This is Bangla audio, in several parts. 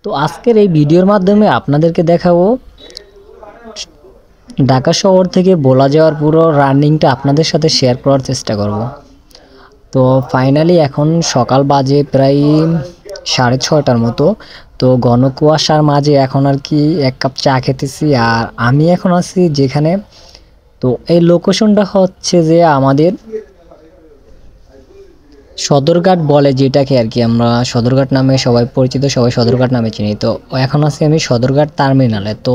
তো আজকের এই ভিডিওর মাধ্যমে আপনাদেরকে দেখাবো ঢাকা শহর থেকে ভোলা যাওয়ার পুরো রানিংটা আপনাদের সাথে শেয়ার করার চেষ্টা করব। তো ফাইনালি এখন সকাল বাজে প্রায় 6:30টার মতো। তো ঘন কুয়াশার মাঝে এখন আর কি এক কাপ চা খেতেছি, আর আমি এখন আছি যেখানে, তো এই লোকেশনটা হচ্ছে যে আমাদের সদরঘাট বলে, যেটাকে আর কি আমরা সদরঘাট নামে সবাই পরিচিত, সবাই সদরঘাট নামে চিনি। তো এখন আছি আমি সদরঘাট টার্মিনালে। তো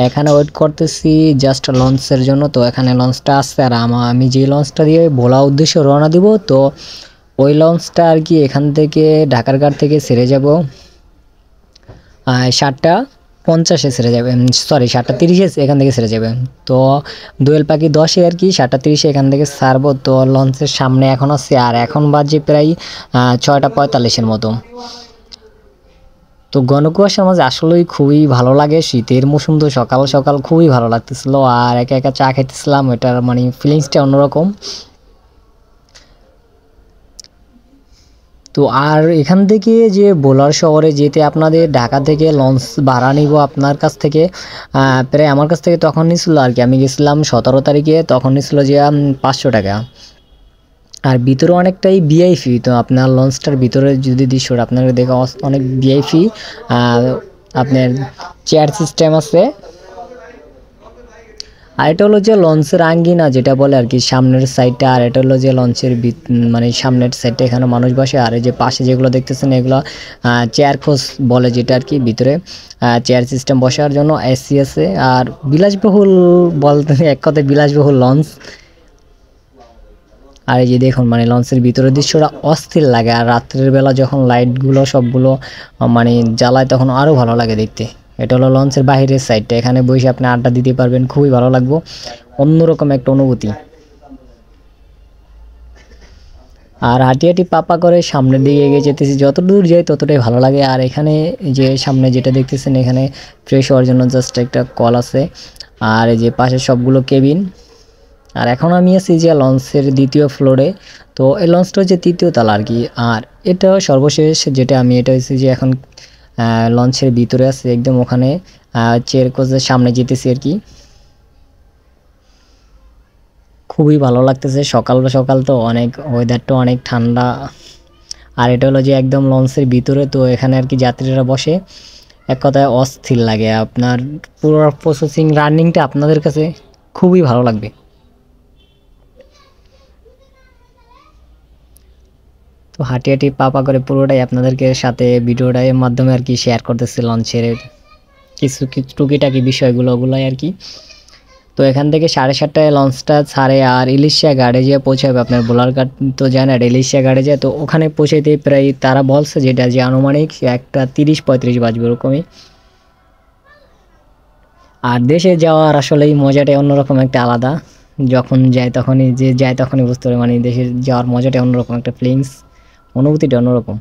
এখানে ওয়েট করতেছি জাস্ট লঞ্চের জন্য। তো এখানে লঞ্চটা আসছে, আর আমি যে লঞ্চটা দিয়ে ভোলা উদ্দেশ্যে রওনা দিব, তো ওই লঞ্চটা আর কি এখান থেকে ঢাকার ঘাট থেকে ছেড়ে যাব 7:50 ছেড়ে যাবে, সরি 7:30 এখান থেকে ছেড়ে যাবে। তো দোয়েল পাখি 10 আর কি 7:30 এখান থেকে ছাড়বো। তো লঞ্চের সামনে এখন আছে, আর এখন বাজে প্রায় 6:45 মতো। তো ঘন কুয়াশার মাঝে আসলেই খুবই ভালো লাগে, শীতের মৌসুম তো সকাল সকাল খুবই ভালো লাগতেছিল, আর একা একা চা খেতেছিলাম, এটার মানে ফিলিংসটা অন্যরকম। তো আর এখান থেকে যে ভোলার শহরে যেতে আপনাদের ঢাকা থেকে লঞ্চ ভাড়া নিব আপনার কাছ থেকে, প্রায় আমার কাছ থেকে তখন নিছিল আর কি, আমি গেছিলাম 17 তারিখে, তখন নিছিল যে 500 টাকা। আর ভিতরে অনেকটাই ভিআইপি। তো আপনার লঞ্চটার ভিতরে যদি দৃশ্যটা আপনাকে দেখে অনেক ভিআইপি। আপনার চেয়ার সিস্টেম আছে, আর এটা হলো যে লঞ্চের আঙ্গিনা যেটা বলে আর কি, সামনের সাইডটা। আর এটা হলো যে লঞ্চের মানে সামনের সাইডটা, এখানে মানুষ বসে। আর এই যে পাশে যেগুলো দেখতেছেন এগুলো চেয়ার খোঁজ বলে, যেটা আর কি ভিতরে চেয়ার সিস্টেম বসার জন্য এসি আছে। আর বিলাসবহুল বলতে এক কথায় বিলাসবহুল লঞ্চ। আর এই যে দেখুন মানে লঞ্চের ভিতরের দৃশ্যটা অস্থির লাগে, আর রাত্রের বেলা যখন লাইটগুলো সবগুলো মানে জ্বালায় তখন আরও ভালো লাগে দেখতে। এটা হলো লঞ্চের বাইরের সাইডটা, এখানে বসে আপনি আড্ডা দিতে পারবেন, খুবই ভালো লাগবে, অন্যরকম একটা অনুভূতি। আর হাঁটি হাঁটি পাপা করে সামনের দিকে এগিয়ে যেতেছি, যত দূর যাই ততটাই ভালো লাগে। আর এখানে যে সামনে যেটা দেখতেছেন, এখানে ফ্রেশ হওয়ার জন্য জাস্ট একটা কল আছে, আর এই যে পাশে সবগুলো কেবিন। আর এখন আমি আছি যে লঞ্চের 2য় ফ্লোরে। তো এই লঞ্চটা হচ্ছে 3য় তলা আর কি। আর এটা সর্বশেষ যেটা আমি, এটা হচ্ছে যে এখন লঞ্চের ভিতরে আছে একদম, ওখানে চেয়ার কোচের সামনে যেতেছি আর কি। খুবই ভালো লাগতেছে, সকাল সকাল তো অনেক, ওয়েদারটা অনেক ঠান্ডা। আর এটা হলো যে একদম লঞ্চের ভিতরে, তো এখানে আর কি যাত্রীরা বসে, এক কথায় অস্থির লাগে। আপনার পুরো প্রসেসিং রানিংটা আপনাদের কাছে খুবই ভালো লাগবে। তো হাঁটি হাঁটি পা করে পুরোটাই আপনাদেরকে সাথে ভিডিওটার মাধ্যমে আর কি শেয়ার করতেছি, লঞ্চের কিছু কিছু টুকিটাকি বিষয়গুলো ওগুলোই আর কি। তো এখান থেকে 7:30টায় লঞ্চটা ছাড়ে, আর ইলিশা ঘাটে যেয়ে পৌঁছাবে আপনার ভোলার ঘাট তো যায় না, ইলিশা ঘাটে যায়। তো ওখানে পৌঁছাইতে প্রায় তারা বলছে যেটা যে আনুমানিক 1:30-35 বাজবে ওরকমই। আর দেশে যাওয়ার আসলে এই মজাটাই অন্যরকম একটা আলাদা, যখন যায় তখনই বুঝতে পারে, মানে দেশে যাওয়ার মজাটাই অন্যরকম একটা ফিলিংস, অনুভূতিটা অন্যরকম।